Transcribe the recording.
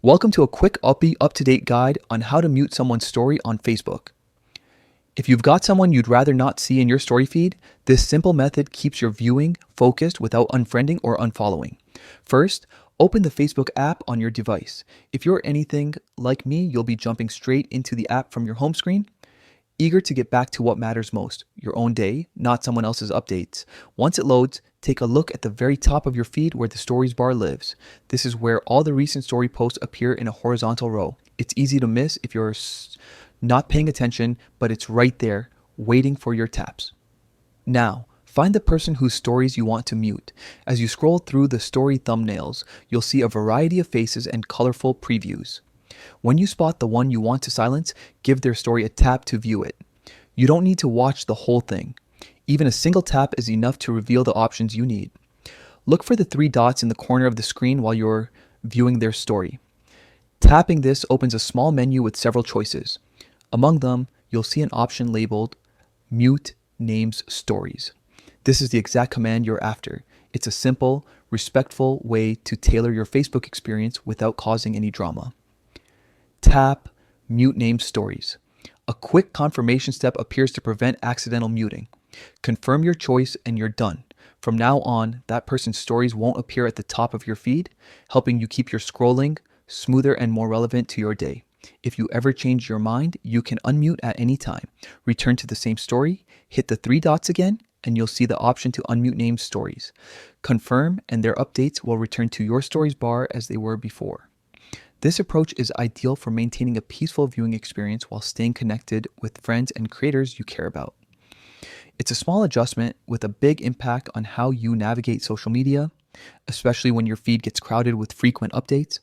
Welcome to a quick up-to-date guide on how to mute someone's story on Facebook. If you've got someone you'd rather not see in your story feed, this simple method keeps your viewing focused without unfriending or unfollowing. First, open the Facebook app on your device. If you're anything like me, you'll be jumping straight into the app from your home screen, eager to get back to what matters most, your own day, not someone else's updates. Once it loads, take a look at the very top of your feed where the stories bar lives. This is where all the recent story posts appear in a horizontal row. It's easy to miss if you're not paying attention, but it's right there, waiting for your taps. Now, find the person whose stories you want to mute. As you scroll through the story thumbnails, you'll see a variety of faces and colorful previews. When you spot the one you want to silence, give their story a tap to view it. You don't need to watch the whole thing. Even a single tap is enough to reveal the options you need. Look for the three dots in the corner of the screen while you're viewing their story. Tapping this opens a small menu with several choices. Among them, you'll see an option labeled Mute Names Stories. This is the exact command you're after. It's a simple, respectful way to tailor your Facebook experience without causing any drama. Tap Mute Named Stories. A quick confirmation step appears to prevent accidental muting. Confirm your choice and you're done. From now on, that person's stories won't appear at the top of your feed, helping you keep your scrolling smoother and more relevant to your day. If you ever change your mind, you can unmute at any time. Return to the same story, hit the three dots again, and you'll see the option to unmute named stories. Confirm, and their updates will return to your stories bar as they were before. This approach is ideal for maintaining a peaceful viewing experience while staying connected with friends and creators you care about. It's a small adjustment with a big impact on how you navigate social media, especially when your feed gets crowded with frequent updates.